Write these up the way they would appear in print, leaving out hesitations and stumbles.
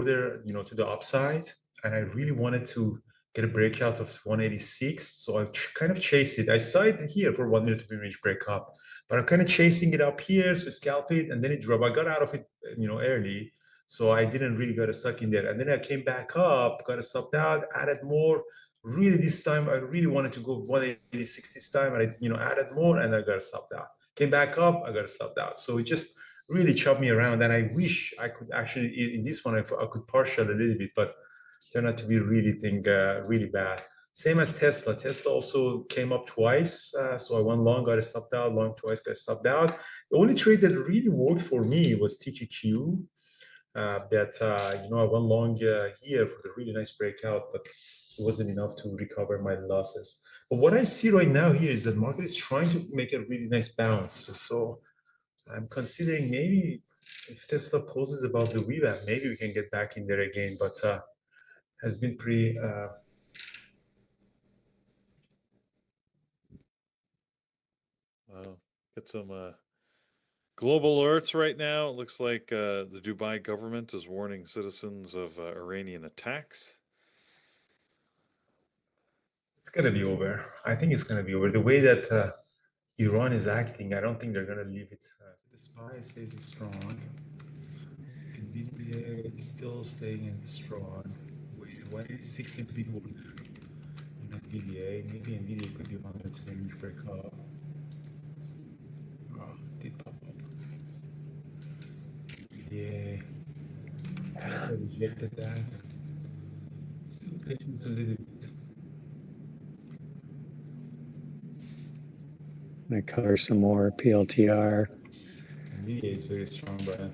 further, to the upside, and I really wanted to get a breakout of 186. So I kind of chased it. I saw it here for 1 minute to be range breakup, but I'm kind of chasing it up here, so scalp it, and then it dropped. I got out of it, early, so I didn't really get stuck in there. And then I came back up, got stopped out, added more. Really, this time I really wanted to go 186 this time, and I, added more, and I got stopped out. Came back up, I got stopped out. So it just really chopped me around, and I wish I could actually in this one I could partial a little bit, but turned out to be really bad. Same as Tesla. Tesla also came up twice, so I went long, got stopped out, long twice, got stopped out. The only trade that really worked for me was TQQ. I went long here for the really nice breakout, but it wasn't enough to recover my losses. But what I see right now here is that market is trying to make a really nice bounce. So I'm considering maybe if Tesla closes above the rebound, maybe we can get back in there again. But has been pretty. Wow, get some global alerts right now. It looks like the Dubai government is warning citizens of Iranian attacks. It's gonna be over. I think it's gonna be over. The way that Iran is acting, I don't think they're gonna leave it. The SPY stays strong. NVIDIA is still staying in strong. With 186 in big order in NVIDIA. Maybe NVIDIA could be on the range breakup. Oh, it did pop up. NVIDIA. Tesla rejected that. Still patience a little bit. I'm going to cover some more PLTR. NVIDIA is very strong, Brian.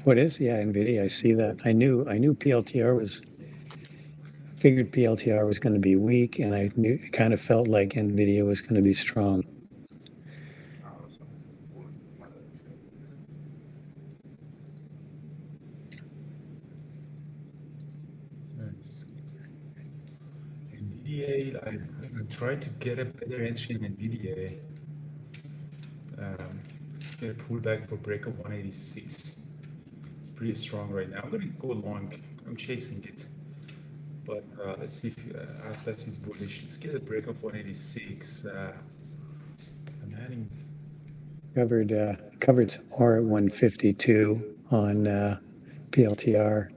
What is? Yeah, NVIDIA. I see that. I knew PLTR was. Figured PLTR was going to be weak, and I kind of felt like NVIDIA was going to be strong. Nice. NVIDIA, I'm trying to get a better entry in NVIDIA. Let's get a pullback for break of 186. It's pretty strong right now. I'm going to go long. I'm chasing it. But let's see if Atlas is bullish. Let's get a break of 186. I'm adding. Covered some more at 152 on PLTR.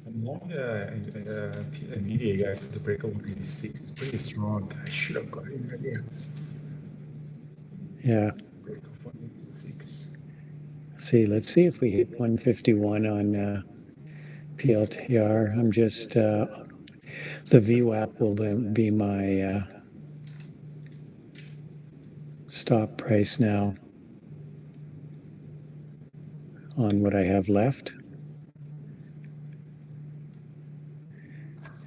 I'm long NVIDIA, guys, at the break of 186. It's pretty strong. I should have got in earlier. Yeah. Break of 186. Let's see if we hit 151 on PLTR. I'm just the VWAP will be my stop price now on what I have left.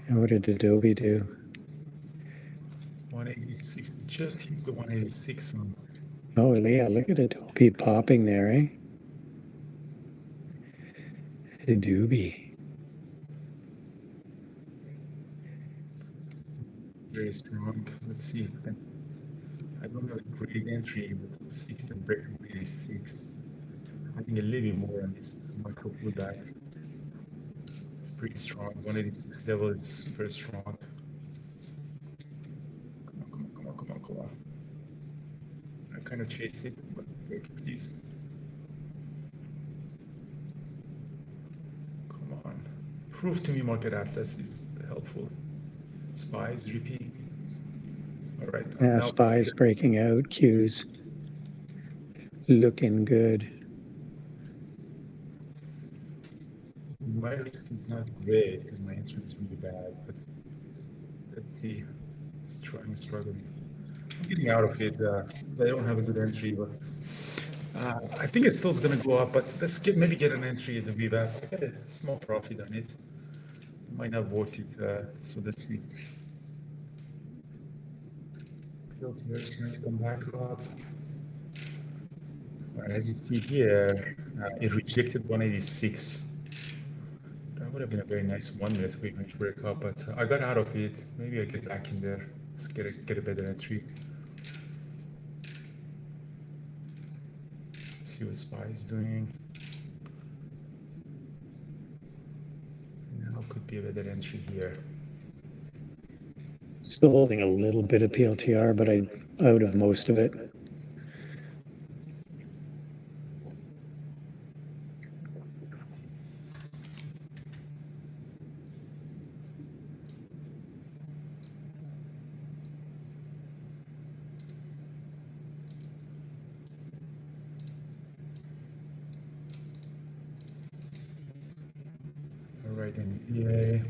And what did Adobe do? 186. Just hit the 186 on. Oh yeah, look at Adobe popping there, eh? Adobe. Very strong. Let's see. I don't have a great entry, but let's see if it can break 186. I think a little bit more on this micro pullback. It's pretty strong. 186 level is super strong. Come on. I kind of chased it, but break, please. Come on. Prove to me Market Atlas is helpful. SPY is repeating. All right. Yeah, SPY's breaking out. Q's looking good. My risk is not great because my entry is really bad, but let's see. Struggling. I'm getting out of it. I don't have a good entry, but I think it still is going to go up. But let's maybe get an entry in the VWAP. I got a small profit on it. It might not worth it. So let's see. PLTR is trying to come back up. As you see here, it rejected 186. That would have been a very nice 1 minute quick range breakup, but I got out of it. Maybe I get back in there. Let's get a better entry. see what SPY is doing. Now could be a better entry here. Still holding a little bit of PLTR, but I'm out of most of it. All right, NVDA.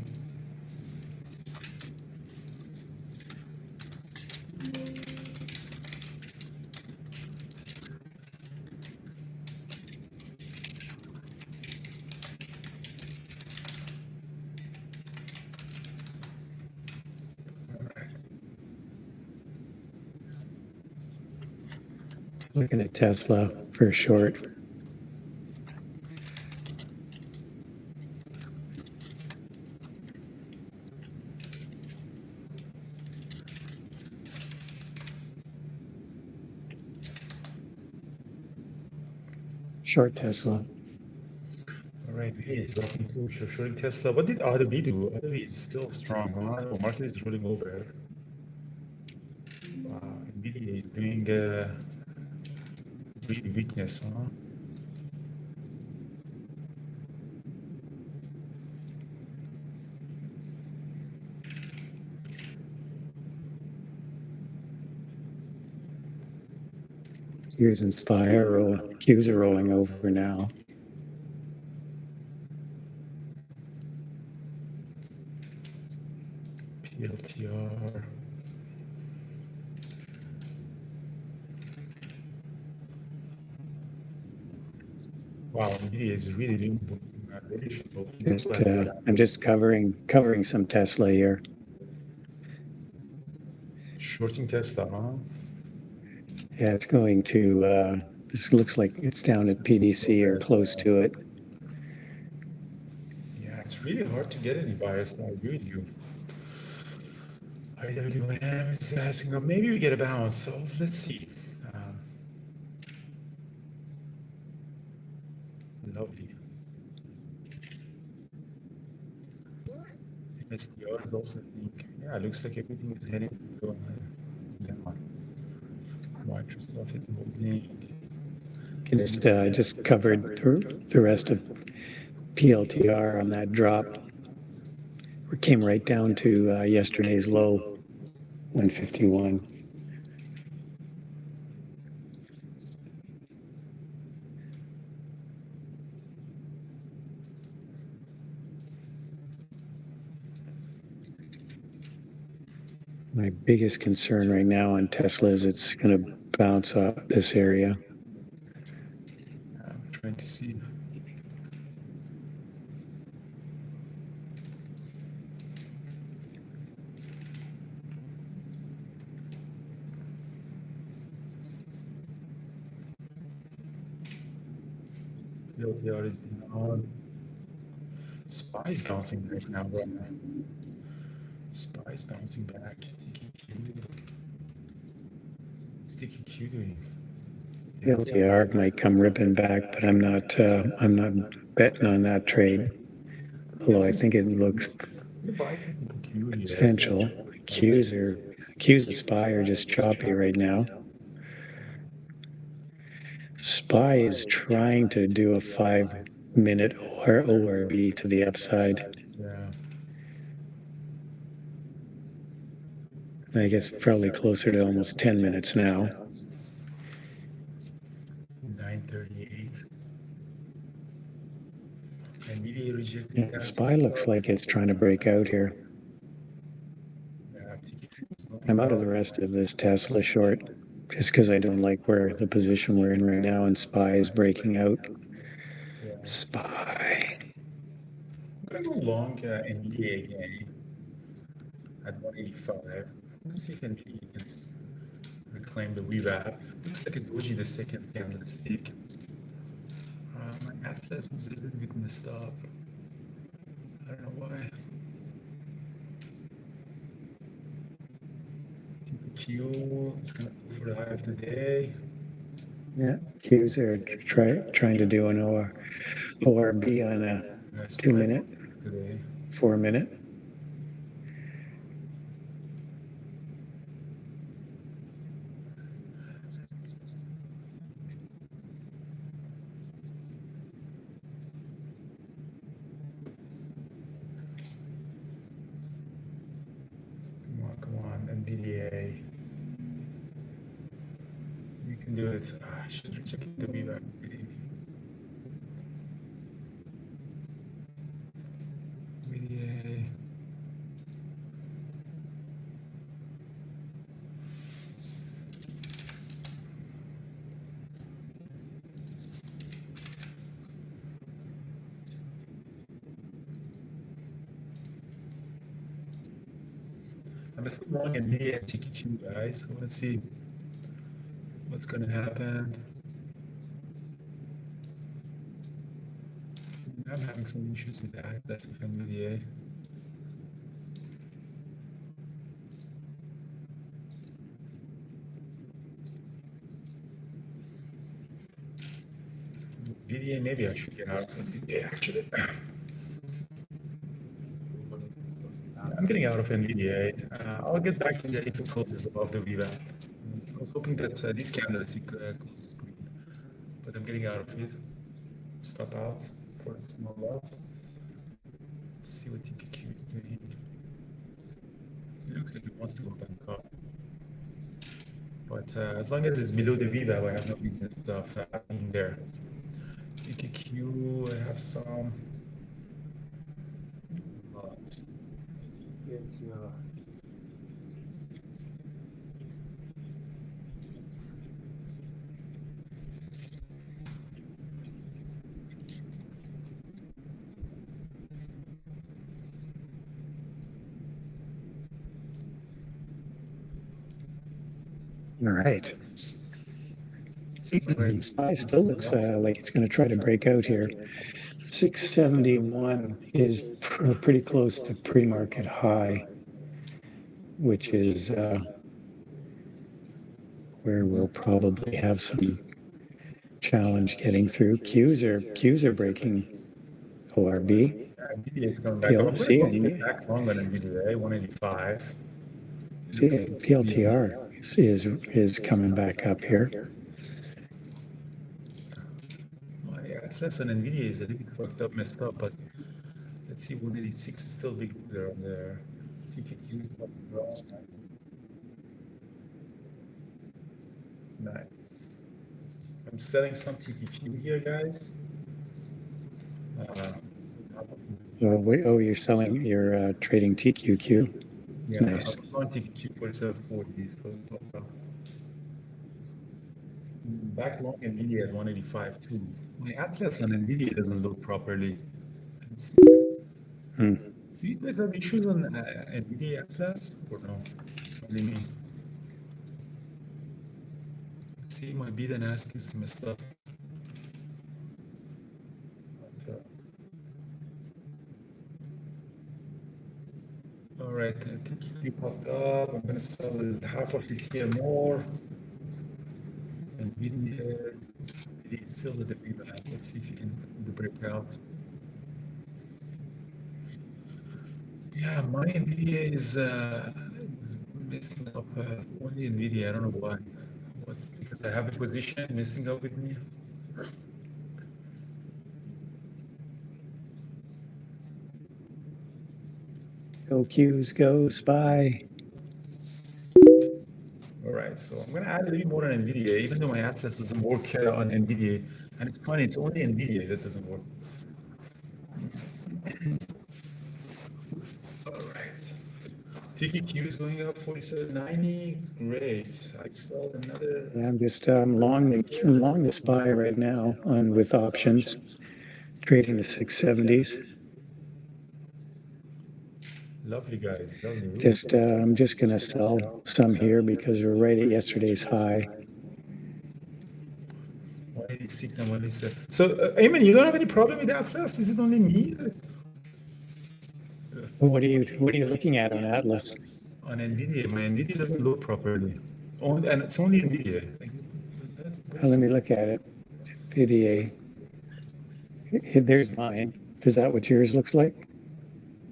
Looking at Tesla for short. Short Tesla. All right, V is dropping too. Shorting Tesla. What did Adobe do? Adobe is still strong. Huh? Oh, market is rolling over. Wow, NVIDIA is doing really weakness, huh? Here's Inspire. Qs are rolling over now. PLTR. Wow, NVIDIA is really doing I'm just covering some Tesla here. shorting Tesla, huh? Yeah, it's going to. This looks like it's down at PDC or close to it. Yeah, it's really hard to get any bias. I agree with you. IWM is asking up. Maybe we get a bounce. So let's see. Lovely. SDR is also weak. Yeah, it looks like everything is heading down. Microsoft is holding. Just covered the rest of PLTR on that drop. It came right down to yesterday's low, 151. My biggest concern right now on Tesla is it's going to bounce off this area. I'm trying to see. LTR is down. SPY is bouncing right now, bro. SPY is bouncing back. What's TQQ doing? LTR might come ripping back, but I'm not betting on that trade. Although I think it looks potential. Qs and SPY are just choppy right now. SPY is trying to do a 5-minute ORB to the upside. Yeah. I guess probably closer to almost 10 minutes now. 9:38. NVIDIA rejected. Yeah, SPY looks like it's trying to break out here. I'm out of the rest of this Tesla short just because I don't like where the position we're in right now, and SPY is breaking out. SPY. I'm going to go long NVIDIA again at 185. Let's see if NVIDIA can reclaim the rewrap. Looks like a doji the second candlestick. My Atlas is a little bit messed up. I don't know why. TPQ is going to be over the high of the day. Yeah, Qs are trying to do an ORB on a Nice 2 minute, today. 4 minute. Come on, NVDA. You can do it. I should check the VBAC. NVDA. I'm still long NVIDIA TQQ, guys. I want to see what's going to happen. I'm having some issues with that. That's if NVIDIA. NVIDIA, maybe I should get out of NVIDIA actually. I'm getting out of NVIDIA. I'll get back in there if it closes above the VWAP. I was hoping that this candle closes green, but I'm getting out of it. Stop out for a small loss. Let's see what TPQ is doing. It looks like it wants to go back up. But as long as it's below the VWAP, I have no business of being there. TQQ, I have some. But All right. SPY still looks like it's going to try to break out here. 671 is pretty close to pre-market high, which is where we'll probably have some challenge getting through. Qs are breaking ORB. NVIDIA is coming back. I'm going to go back long on NVIDIA, 185. See, PLTR is coming back up here. Well, yeah, it's less than NVIDIA is a little bit fucked up, messed up, but let's see, 186 is still big there on there. TQQ is nice. I'm selling some TQQ here, guys. You're selling, you're trading TQQ. Yeah, nice. I'm selling TQQ for 740, so back long NVIDIA at 185 too. My Atlas on NVIDIA doesn't load properly. Do you guys have issues on NVIDIA Atlas or no? Only me. See, my bid and ask is messed up. All right, TQQ popped up. I'm gonna sell half of it here more. NVIDIA is still at the VWAP. Let's see if you can do the breakout. Yeah, my NVIDIA is messing up. Only NVIDIA. I don't know why. What's because I have a position messing up with me. Go Qs, go SPY. All right, so I'm gonna add a little bit more on NVIDIA, even though my Atlas doesn't work on NVIDIA. And it's funny, it's only NVIDIA that doesn't work. All right. TQQ is going up 47.90. Great. I saw another. Yeah, I'm just long the SPY right now on with options, trading the 670s. Lovely guys, lovely. Just I'm just gonna sell some here because we're right at yesterday's high. 186 and 187. So, Eamon, you don't have any problem with the Atlas? Is it only me? What are you looking at on Atlas? On NVIDIA, my NVIDIA doesn't load properly. And it's only NVIDIA. Let me look at it. NVIDIA. There's mine. Is that what yours looks like?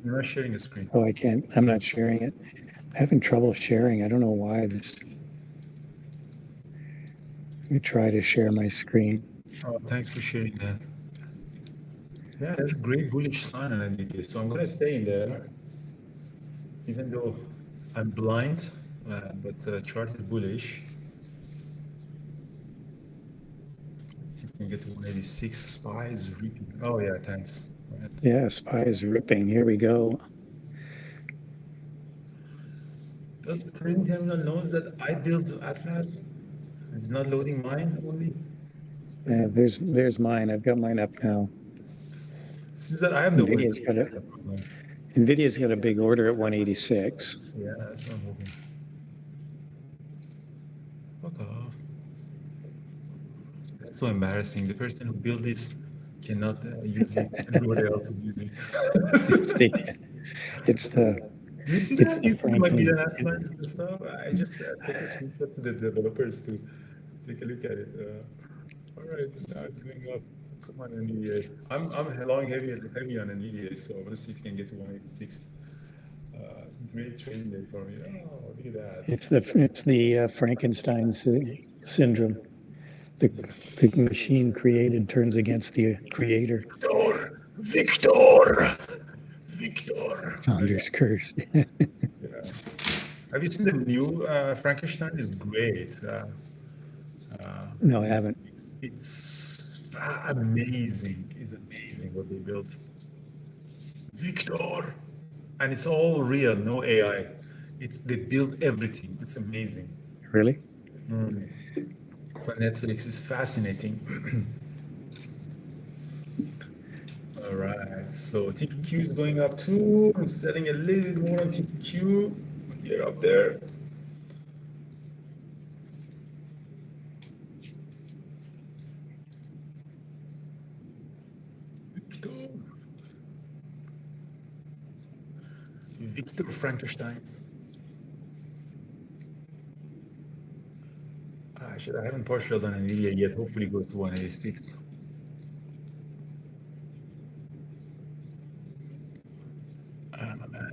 You're not sharing the screen. Oh, I can't. I'm not sharing it. I'm having trouble sharing. I don't know why this. Let me try to share my screen. Oh, thanks for sharing that. Yeah, that's a great bullish sign on NVIDIA. So I'm gonna stay in there, even though I'm blind, but chart is bullish. Let's see if we can get to 186. SPY is reaping. Oh yeah, thanks. Right. Yeah, SPY is ripping. Here we go. Does the trading terminal knows that I built Atlas? It's not loading mine only. There's mine. I've got mine up now. It seems that I am the only NVIDIA's got a problem. NVIDIA's got a big order at 186. Yeah, that's what I'm hoping. Fuck off. That's so embarrassing. The person who built this cannot use it. Everybody else is using it. It's the Do you see it's that? the You see my Franken. last lines and stuff? I just take a screenshot to the developers to take a look at it. All right, now it's going up. Come on, NVDA. I'm long heavy on NVDA, so I want to see if you can get to 186. It's a great trading day for me. Oh, look at that. It's the Frankenstein syndrome. The machine created turns against the creator. Victor. Founder's curse. Yeah. Have you seen the new Frankenstein? It's great. No, I haven't. It's amazing. It's amazing what they built. Victor. And it's all real, no AI. They build everything. It's amazing. Really? So Netflix is fascinating. All right, so TPQ is going up too. I'm selling a little bit more on TPQ. Here up there. Victor Frankenstein. I haven't partialed on NVIDIA yet. Hopefully it goes to 186.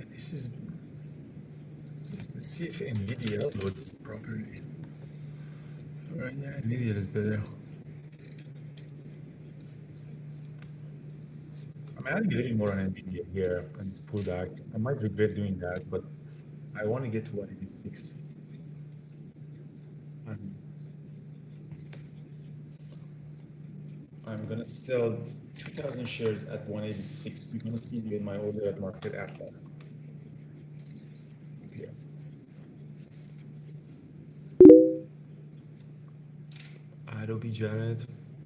This is. Let's see if NVIDIA loads properly. All right, yeah, NVIDIA is better. I'm adding a little more on NVIDIA here and just pull back. I might regret doing that, but I want to get to 186. I'm gonna sell 2,000 shares at 186. You're gonna see me in my order at Market Atlas. Yeah. Adobe Jared.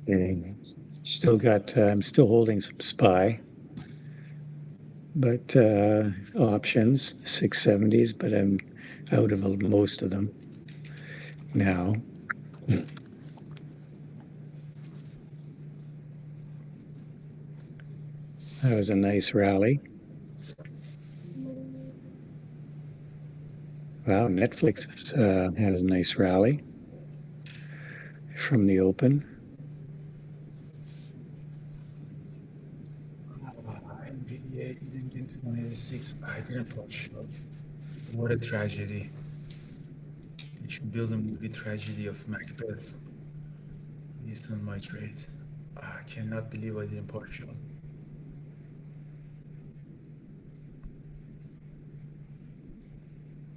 I'm still holding some SPY, but options 670s, but I'm out of most of them now. That was a nice rally. Wow, Netflix had a nice rally from the open. NVIDIA didn't get to 186. I didn't watch. What a tragedy. They should build a movie tragedy of Macbeth based on my trade. I cannot believe I didn't partial.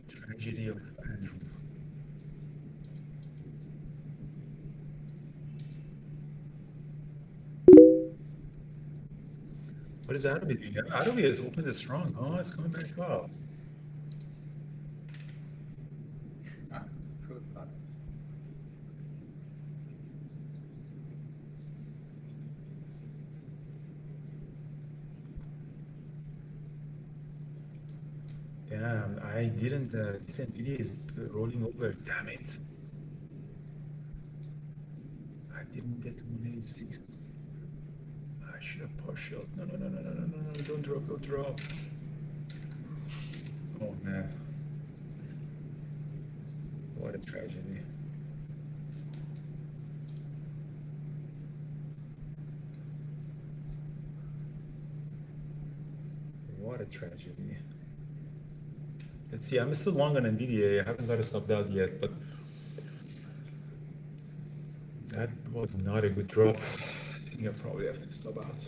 Tragedy of Andrew. What is Adobe doing? Adobe has opened it strong. Oh, it's coming back up. Damn, I didn't. This NVIDIA is rolling over. Damn it. I didn't get to 186. I should have partial. No. Don't drop. Oh, man. What a tragedy. What a tragedy. Let's see, I'm still long on NVIDIA. I haven't got a stop out yet, but that was not a good drop. I think I probably have to stop out.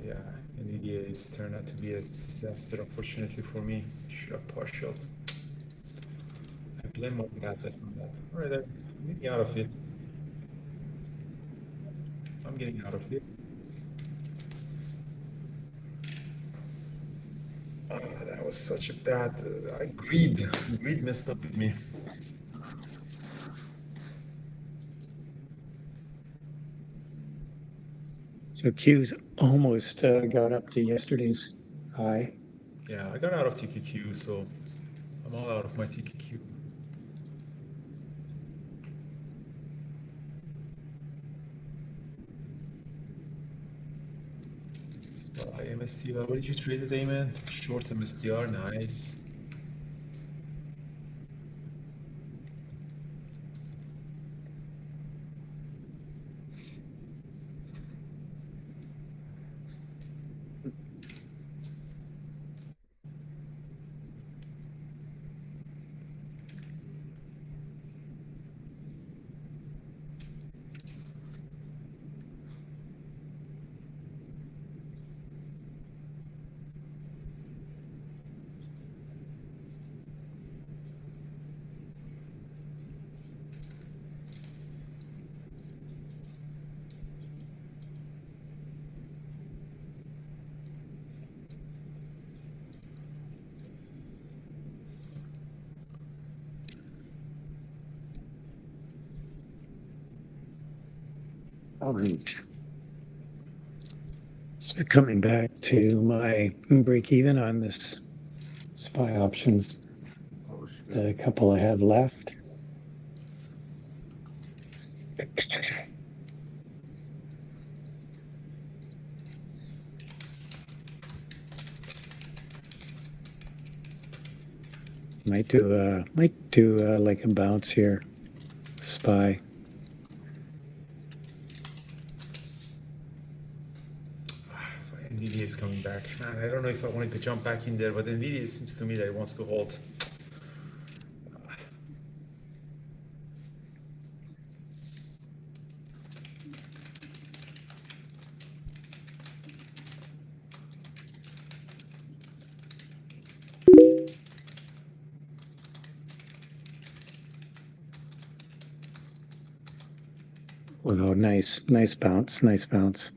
Yeah, NVIDIA has turned out to be a disaster, unfortunately for me. Should have partialed. I blame my backtest on that. All right, I'm getting out of it. I'm getting out of it. That was such a bad greed messed up with me. So Q's almost got up to yesterday's high. Yeah, I got out of TQQ, so I'm all out of my TQQ. MSTR, what did you trade today, man? Short MSTR, nice. All right. So coming back to my break even on this SPY options, the couple I have left. Might do like a bounce here, SPY. NVIDIA is coming back. Man, I don't know if I wanted to jump back in there, but NVIDIA seems to me that it wants to hold. Wow, nice bounce, nice bounce.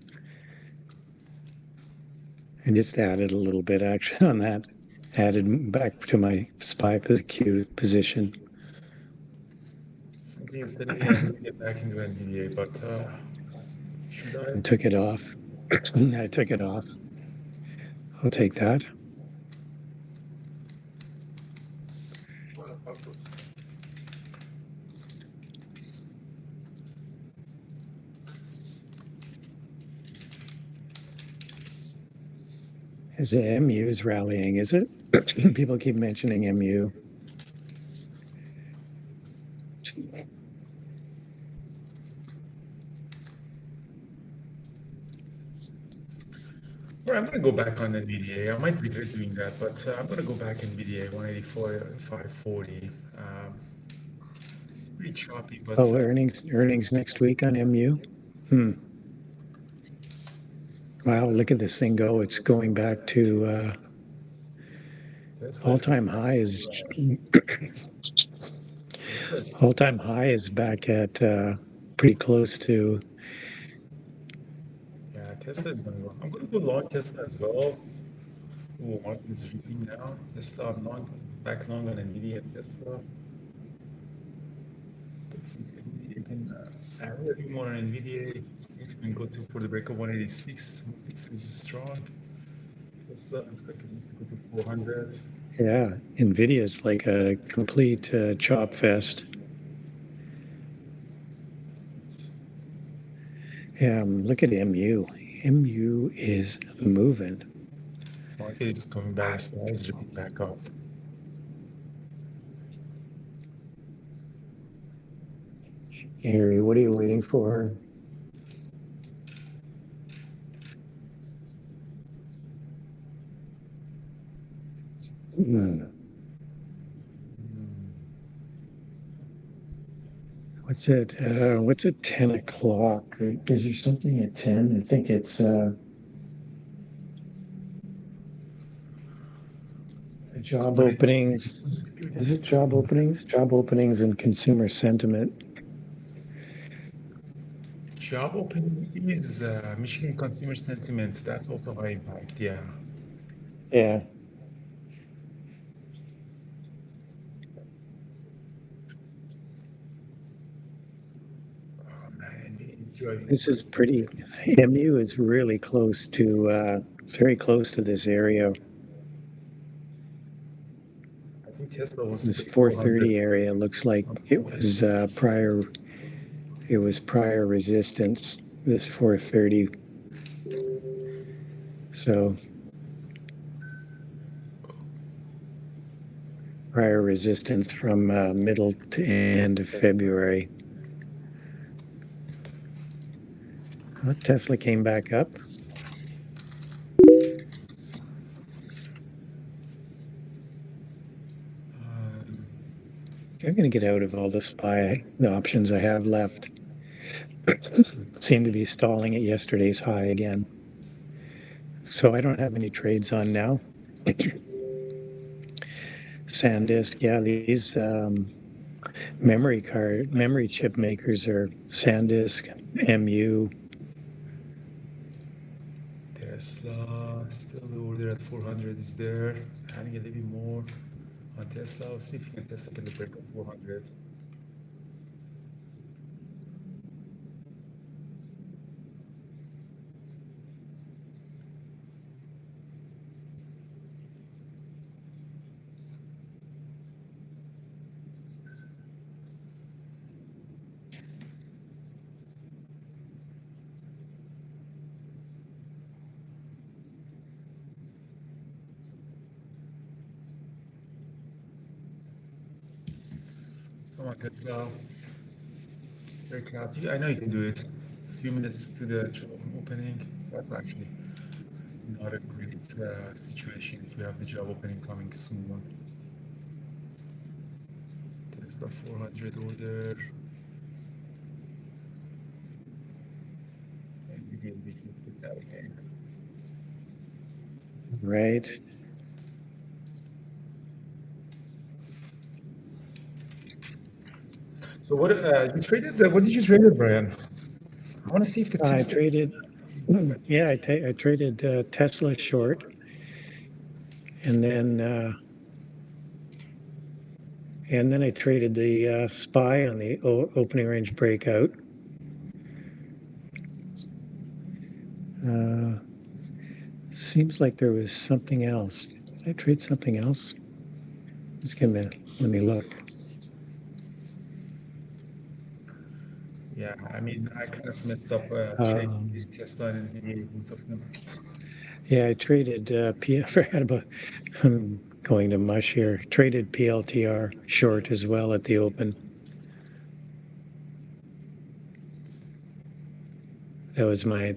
I just added a little bit actually on that. Added back to my SPY Q position. Something is telling me I need to get back into NVIDIA, but should I? I took it off. I took it off. I'll take that. As the MU is rallying, is it? People keep mentioning MU. Well, I'm going to go back on NVIDIA. I might regret doing that, but I'm going to go back NVIDIA 184, 540. It's pretty choppy, but Oh, earnings next week on MU. Wow, look at this thing go. It's going back to all-time high is all-time high is back at pretty close to. Yeah, Tesla is going to go. I'm going to go long Tesla as well. Oh, market is ripping now. Tesla, I'm long, back long on NVIDIA and Tesla. Let's see if NVIDIA can add a little more on NVIDIA. See if we can go to for the break of 186. It's strong. Tesla looks like it needs to go to 400. Yeah, NVIDIA is like a complete chop fest. Yeah, look at MU. MU is moving. Market is coming back, SPY is looking back up. Harry, what are you waiting for? Hmm. What's it? What's at 10 o'clock? Is there something at 10? I think it's job Commodity. openings. Is it job openings? Job openings and consumer sentiment. Job opening is Michigan consumer sentiments. That's also high impact. Yeah. Yeah. Oh man, it's driving. This is pretty, MU is really close to, very close to this area. I think Tesla was This 400. 430 area looks like it was prior resistance, this 430. So prior resistance from middle to end of February. Well, Tesla came back up. I'm going to get out of all the options I have left. Seem to be stalling at yesterday's high again. So I don't have any trades on now. SanDisk, yeah, these memory chip makers are SanDisk, MU. Tesla, still the order at 400 is there. Adding a little bit more on Tesla. Let's see if we can Tesla get the break of 400. Come on, Tesla. Break out. I know you can do it. A few minutes to the opening. That's actually not a great situation if you have the job opening coming soon. Tesla 400 order. And we did look at that again. Right. So what you traded? What did you trade it, Brian? I want to see if the I Tesla. traded, yeah, I traded Tesla short, and then I traded the SPY on the opening range breakout. Seems like there was something else. Did I trade something else? Just give me a minute. Let me look. Yeah, I mean, I kind of messed up chasing this Tesla and NVIDIA, both of them. Yeah, I traded I forgot about. I'm going to mush here. Traded PLTR short as well at the open. That was my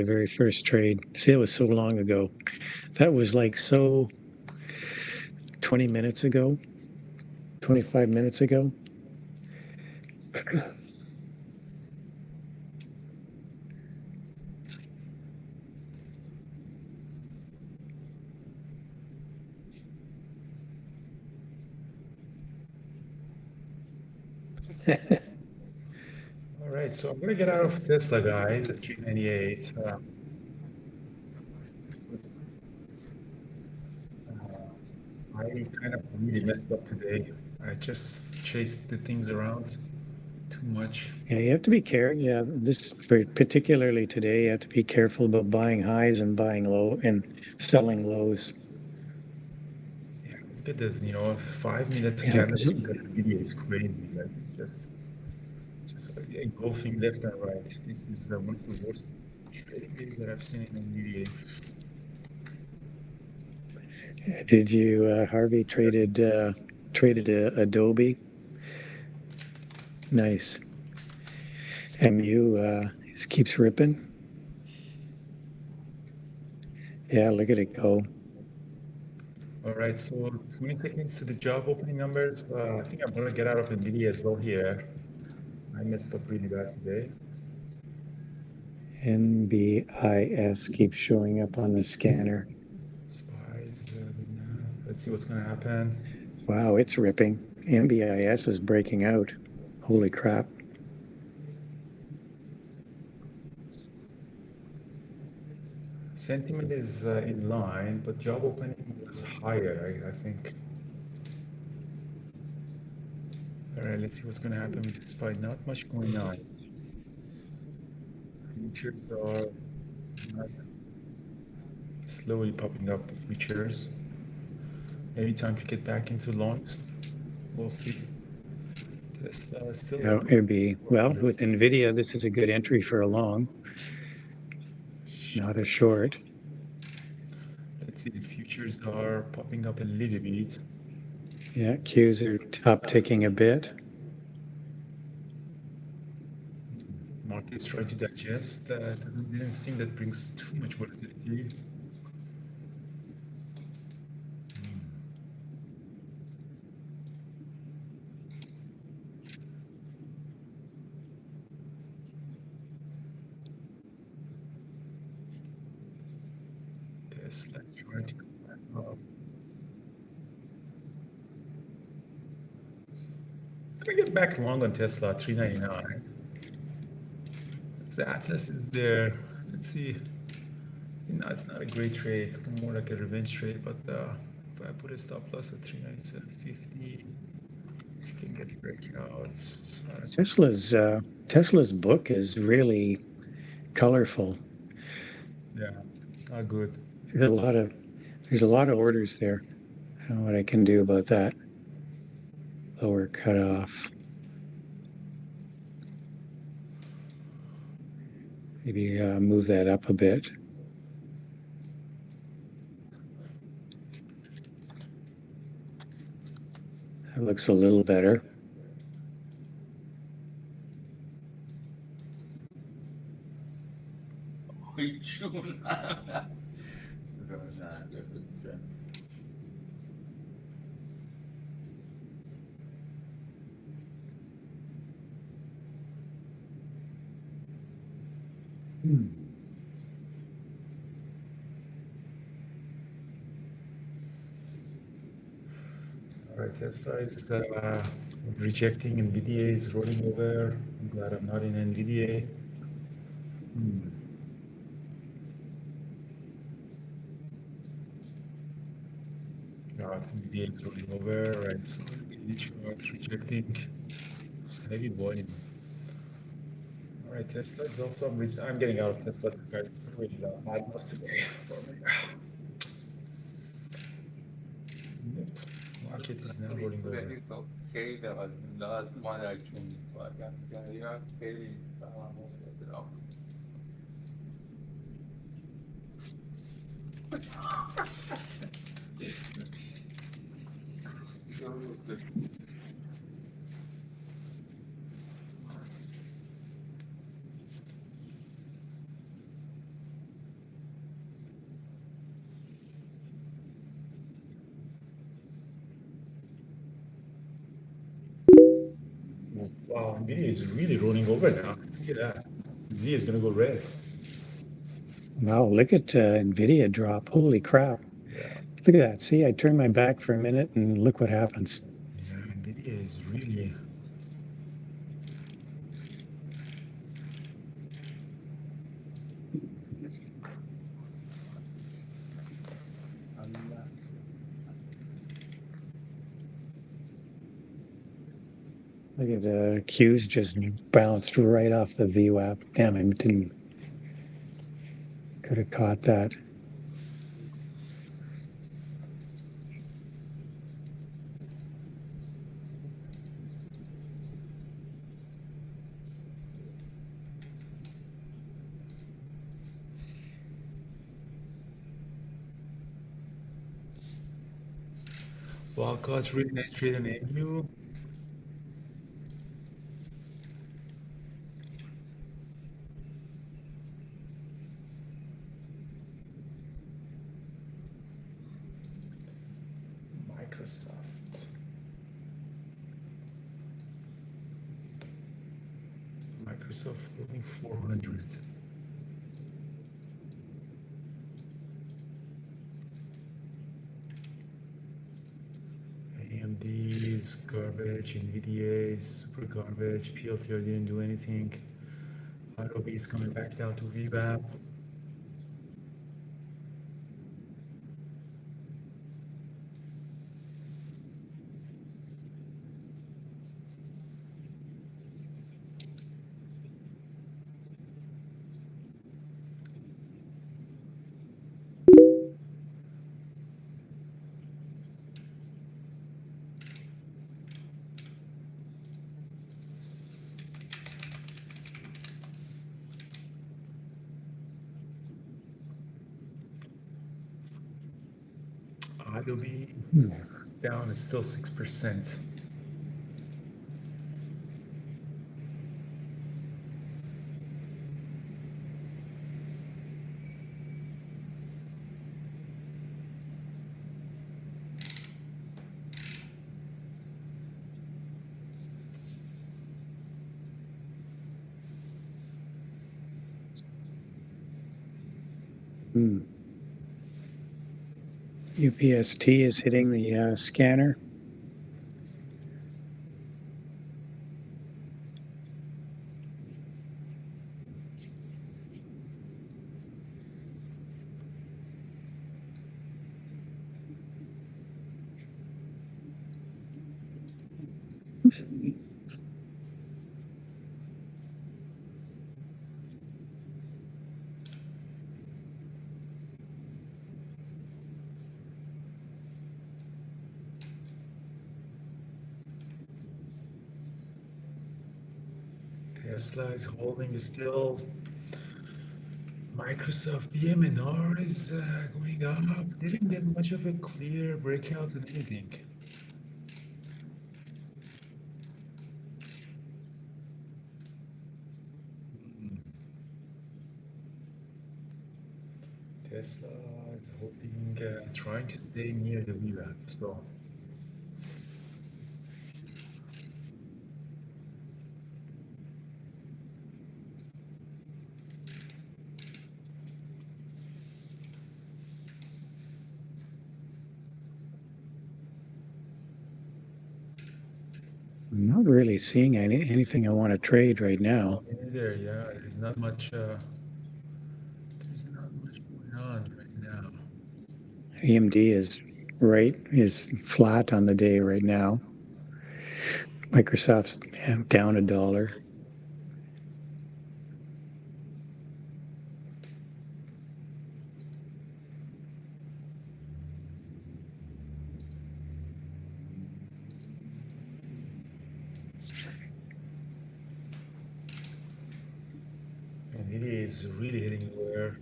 very first trade. See, it was so long ago. That was like 20 minutes ago, 25 minutes ago. All right, so I'm gonna get out of Tesla, guys, at 398. I kind of really messed up today. I just chased the things around too much. Yeah, you have to be careful. Yeah, particularly today, you have to be careful about buying highs and buying low and selling lows. Yeah, look at the 5 minute Yeah, because candlestick on NVIDIA is crazy. Like it's just like engulfing left and right. This is one of the worst trading days that I've seen in NVIDIA. Did you, Harvey, traded Adobe? Nice. MU it keeps ripping. Yeah, look at it go. All right, so 20 seconds to the job opening numbers. I think I'm gonna get out of NVIDIA as well here. I messed up really bad today. NBIS keeps showing up on the scanner. Spies, let's see what's gonna happen. Wow, it's ripping. NBIS is breaking out. Holy crap. Sentiment is in line, but job opening was higher, I think. All right, let's see what's gonna happen with the SPY. Not much going on. Futures are slowly popping up, the futures. Maybe time to get back into longs. We'll see. Tesla is still Yeah, it'd be, well, with NVIDIA, this is a good entry for a long, not a short. Let's see, the futures are popping up a little bit. Yeah, Qs are upticking a bit. Market's trying to digest. Didn't seem that brings too much volatility. Tesla's trying to come back up. Gonna get back long on Tesla, 399. The Atlas is there. Let's see. It's not a great trade. It's more like a revenge trade, but if I put a stop loss at 397.50, if you can get breakouts. Tesla's book is really colorful. Yeah, not good. There's a lot of orders there. I don't know what I can do about that. Lower cutoff. Maybe move that up a bit. That looks a little better. All right, Tesla is rejecting NVIDIA, is rolling over. I'm glad I'm not in NVIDIA. NVIDIA is rolling over, right? So the chart rejecting. It's heavy volume. All right, Tesla is also I'm getting out of Tesla guys. It's really bad loss today for me. Market is now rolling over. Wow, NVIDIA is really rolling over now. Look at that. NVIDIA is going to go red. Wow, look at NVIDIA drop. Holy crap. Yeah. Look at that. See, I turned my back for a minute and look what happens. Yeah, NVIDIA is really. Look at the Qs just bounced right off the VWAP. Damn, I didn't. Could have caught that. Qualcomm's really nice trade on MU. Microsoft. Microsoft holding 400. AMD's garbage, NVIDIA is super garbage, PLTR didn't do anything. Adobe is coming back down to VWAP. Adobe is down, it's still 6%. UPST is hitting the scanner. Tesla is holding still. Microsoft PM&R is going up. Didn't get much of a clear breakout in anything. Tesla holding, trying to stay near the VWAP. So I'm not really seeing anything I want to trade right now. there, yeah, there's not much. There's not much going on right now. AMD is flat on the day right now. Microsoft's down $1. NVIDIA is really hitting lower.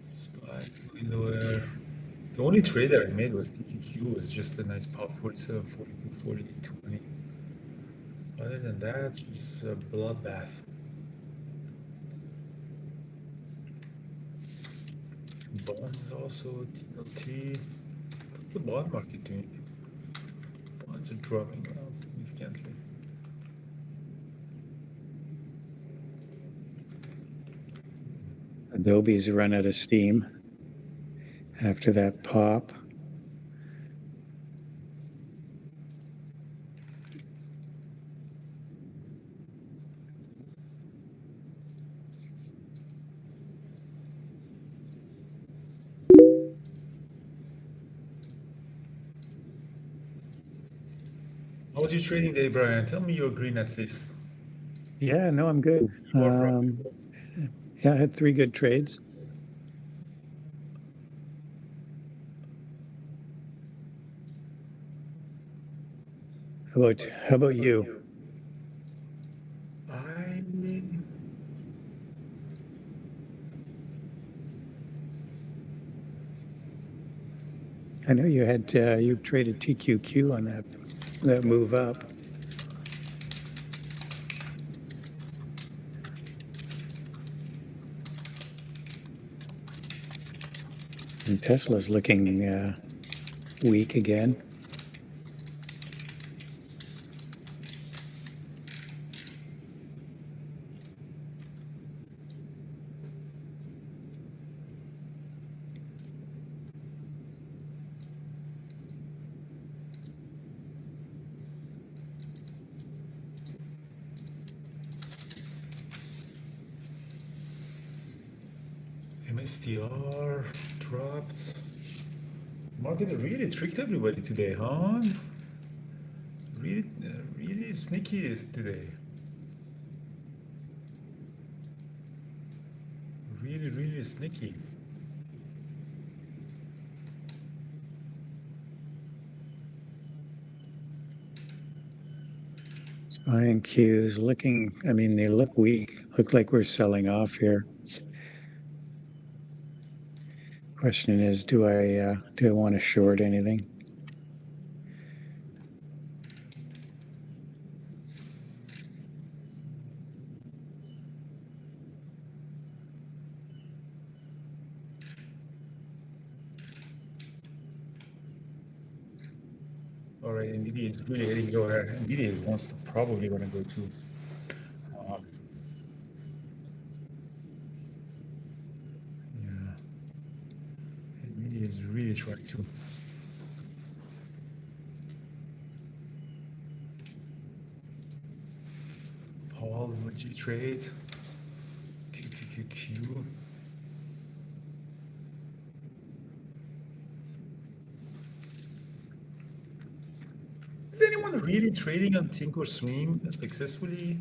SPY is going lower. The only trade that I made was TQQ. Was just a nice pop 47, 42, 48, 20. Other than that, just a bloodbath. Bonds also, TLT. What's the bond market doing? Bonds are dropping now significantly. Adobe's run out of steam after that pop. How was your trading day, Brian? Tell me you're green at least. Yeah, no, I'm good. Yeah, I had 3 good trades. How about you? I I know you had you traded TQQ on that move up. And Tesla's looking weak again. MSTR dropped. Market really tricked everybody today, huh? Really sneaky is today. Really sneaky. Buying cues looking, I mean, they look weak. Look like we're selling off here. Question is, do I want to short anything? All right, NVIDIA is really heading lower. NVIDIA wants to probably want to go to. Yeah, NVIDIA is really trying to. Paul, would you trade? QQQQ. Is anyone really trading on Thinkorswim successfully?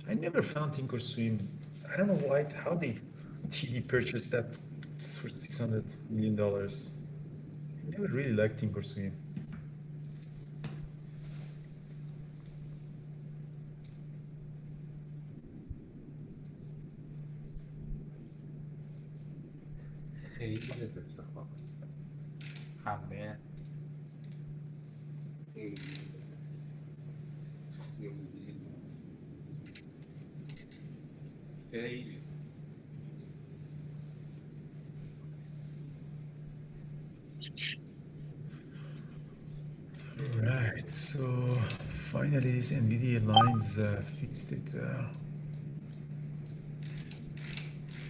I never found Thinkorswim. I don't know why, how they TD purchased that for $600 million. I never really liked Thinkorswim. خیلی اتفاق همه خیلی Right, so finally this NVIDIA lines fixed it.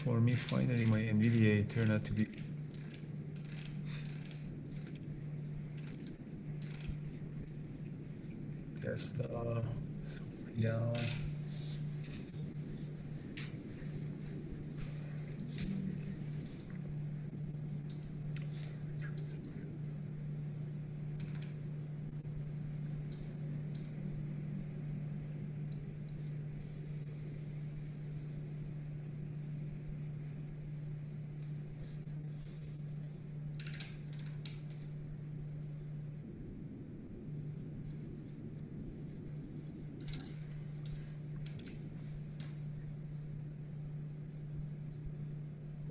For me, finally my NVIDIA turned out to be Tesla, so down.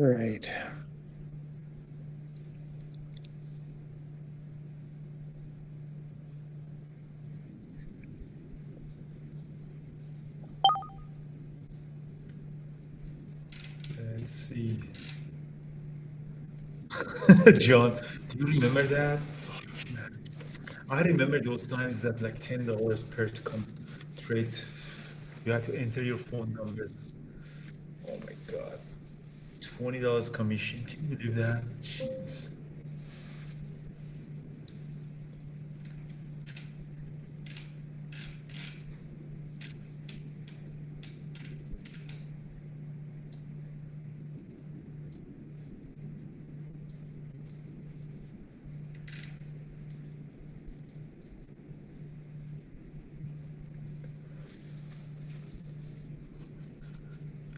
Right. Let's see. John, do you remember that? Fuck, man. I remember those times that like $10 per trade, you had to enter your phone numbers. Oh my God. $20 commission. Can you believe that? Jesus.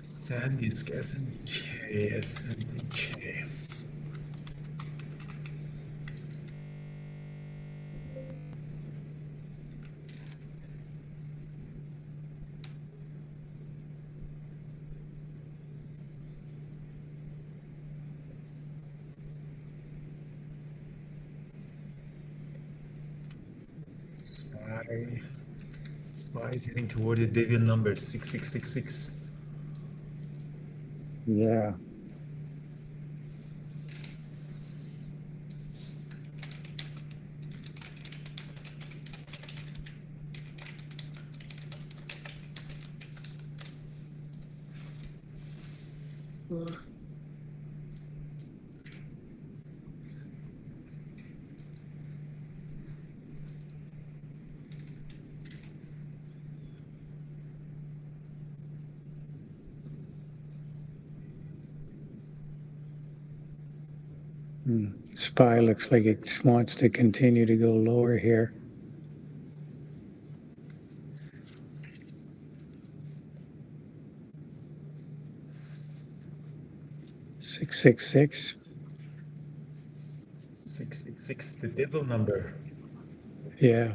SanDisk, SNDK, SNDK. SPY is heading toward the devil number 6666. Yeah. SPY looks like it wants to continue to go lower here. Six, 666, the devil number. yeah.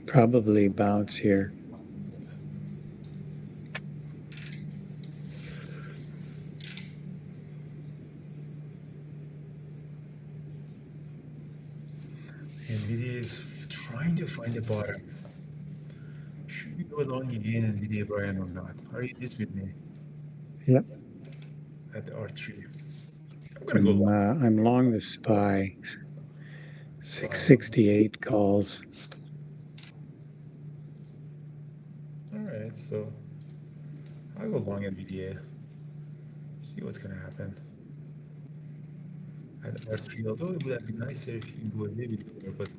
Probably bounce here. NVIDIA is trying to find a bottom. Should we go long again, NVIDIA, Brian, or not? Are you this with me Yep. at R3? I'm gonna go long. I'm long the SPY. 668 calls. All right, so I'll go long NVIDIA. See what's gonna happen at R3. Although it would have been nicer if you can go a little bit lower, but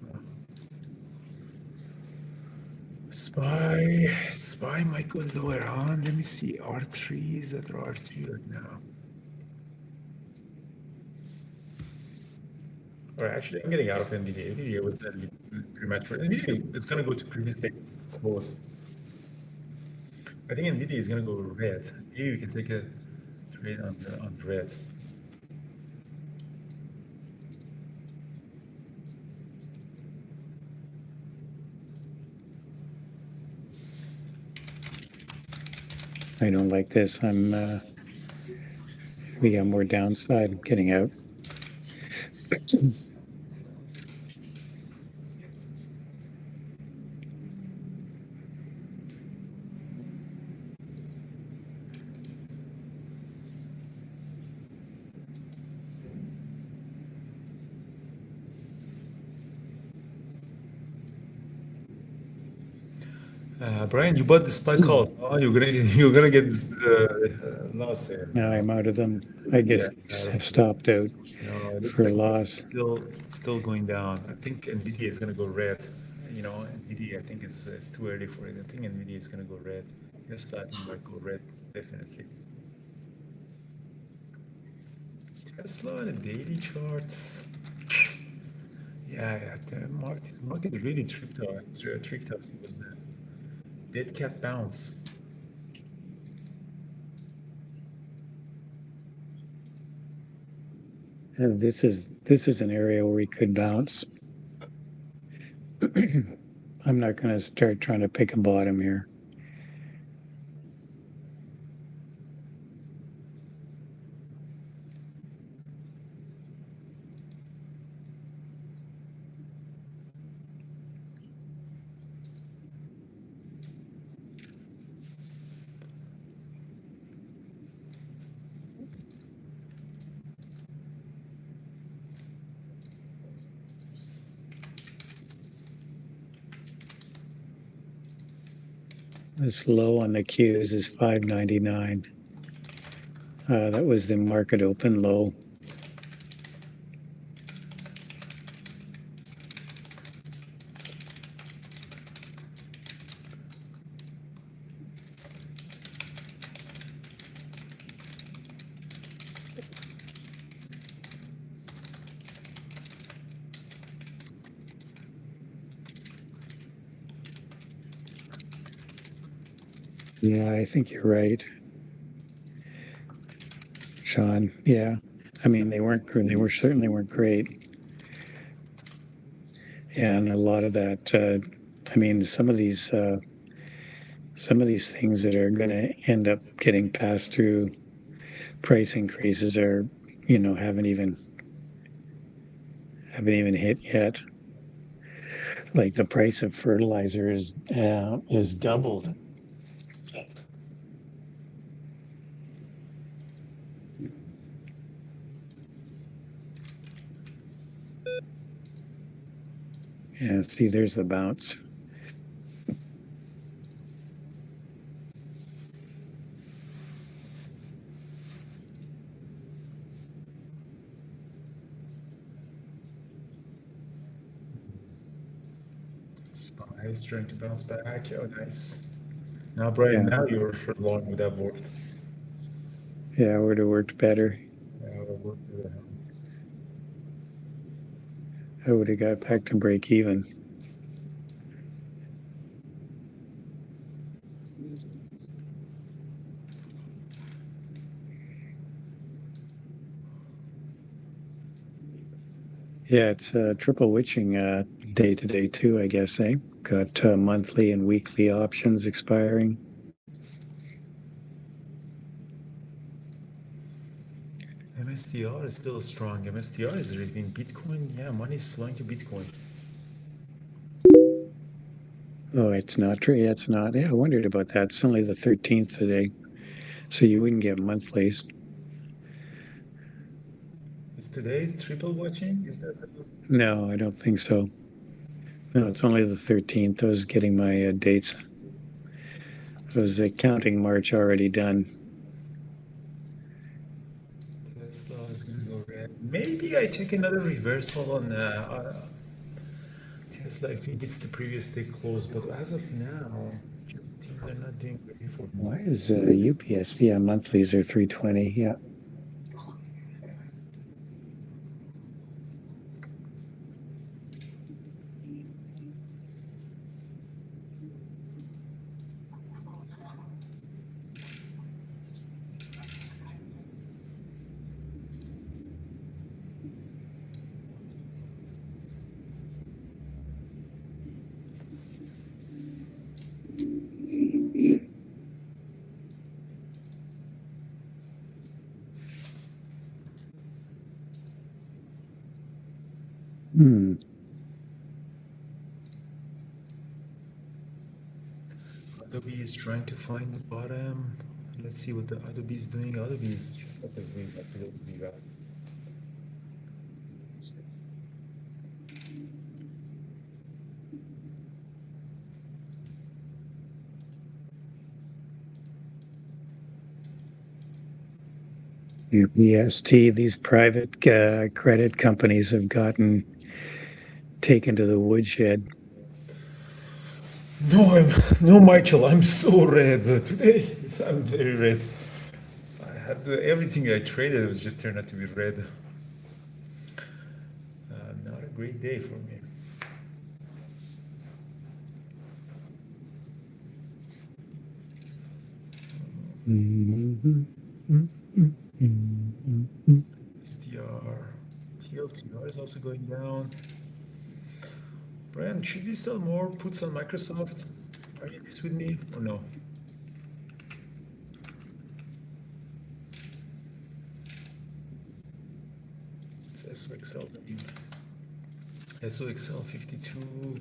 SPY might go lower, huh? Let me see. R3 is at R3 right now. All right, actually, I'm getting out of NVIDIA. NVIDIA was a little bit premature. NVIDIA is going to go to previous day close. I think NVIDIA is going to go red. Maybe we can take a trade on red. I don't like this. We got more downside. I'm getting out. Brian, you bought the SPY calls. Oh, you're gonna get this loss here. Now I'm out of them. I just stopped out No, it looks for a like loss. still going down. I think NVIDIA is gonna go red. You know, NVIDIA, I think it's too early for it. I think NVIDIA is gonna go red. Tesla, I think might go red, definitely. Tesla on a daily chart. Yeah, the market really tricked us. It was a dead cat bounce. And this is an area where we could bounce. I'm not going to start trying to pick a bottom here. This low on the Qs is 599. That was the market open low. Yeah, I think you're right, Sean. Yeah. I mean, they weren't, they were certainly weren't great. And a lot of that, I mean, some of these things that are going to end up getting passed through price increases are, you know, haven't even hit yet. Like the price of fertilizer is doubled. Yeah, see, there's the bounce. SPY is trying to bounce back. Oh, nice. Now, Brian, Yeah, now you're for long with that board. yeah, would have worked better. We'll do that. I would have got back to break even. Yeah, it's triple witching day to day too, I guess, eh? Got monthly and weekly options expiring. MSTR is still strong. MSTR is really in Bitcoin. Yeah, money is flowing to Bitcoin. Oh, it's not true. Yeah, it's not. Yeah, I wondered about that. It's only the 13th today. So you wouldn't get monthlies. Is today's triple watching? Is that No, I don't think so. No, it's only the 13th. I was getting my dates. I was counting March already done. Tesla is gonna go red? Maybe I take another reversal on Tesla if it hits the previous day close. But as of now, just things are not doing great for me. Why is UPS? Yeah, monthlies are 320. Yeah. Hmm. Adobe is trying to find the bottom. Let's see what the Adobe is doing. Adobe is just like a V. UPST, these private credit companies have gotten taken to the woodshed. No, Michael, I'm so red today. I'm very red. I had everything I traded was just turned out to be red. Not a great day for me. STR, PLTR is also going down. Brian, should we sell more puts on Microsoft? Are you in this with me or no? It's SOXL. SOXL 52.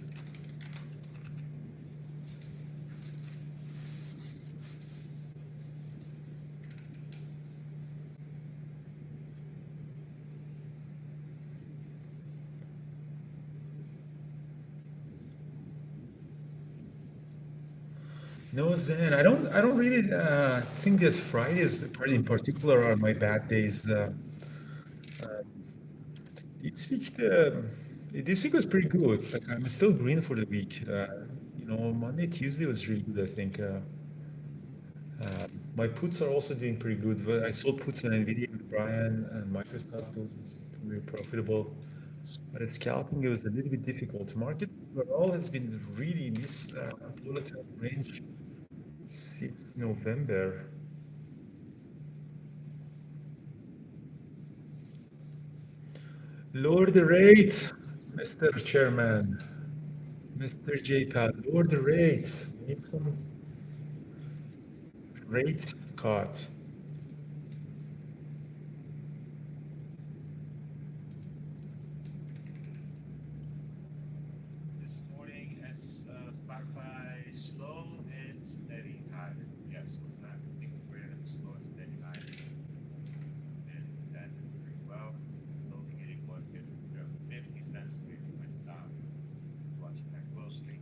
No, Zen. I don't really think that Fridays, probably in particular, are my bad days. This week, this week was pretty good. Like I'm still green for the week. Monday, Tuesday was really good. I think my puts are also doing pretty good. But I sold puts on Nvidia with Brian and Microsoft. Those was very profitable. But at scalping, it was a little bit difficult. Market overall has been really in this volatile range see, it's November. Lower the rate, Mr. Chairman, Mr. JPAD, lower the rate. We need some rate cut. This morning, as Spotify slow and steady higher. Yes, we're not thinking we're in a slow and steady higher. And that did very well. Closing at 50 cents away from my stop. Watching that closely.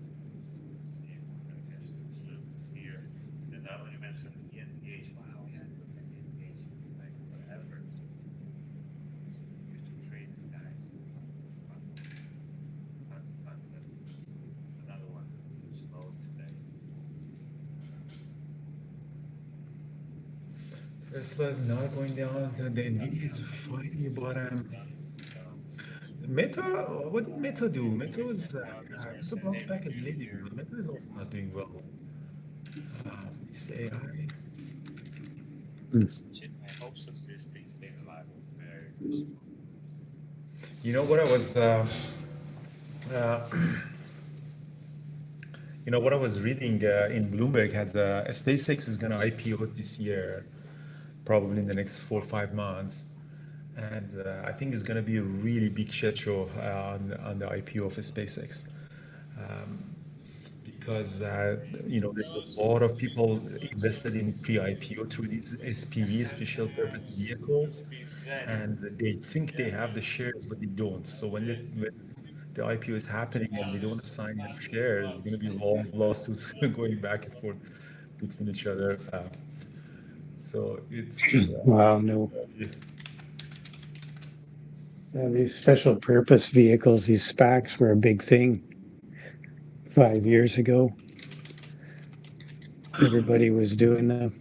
See if we're going to get some resistance here. And when you mentioned the NVH, wow, we had to look at the NVH like forever. It's used to trade this guys. Another one, slow and steady. Tesla is not going down. The Nvidia is fighting the bottom. Meta, what did Meta do? Meta was Meta bounced back a little bit, but Meta is also not doing well. This AI. My hopes of this thing staying alive are very, very small. You know what I was, you know what I was reading in Bloomberg had SpaceX is going to IPO this year, probably in the next 4 or 5 months, and I think it's going to be a really big shit show on the IPO of SpaceX. Because you know there's a lot of people invested in pre-IPO through these SPV, special purpose vehicles, and they think they have the shares, but they don't. So when the IPO is happening and they don't assign enough shares, it's going to be long lawsuits going back and forth between each other. So it's Wow, no. These special purpose vehicles, these SPACs were a big thing 5 years ago. Everybody was doing them.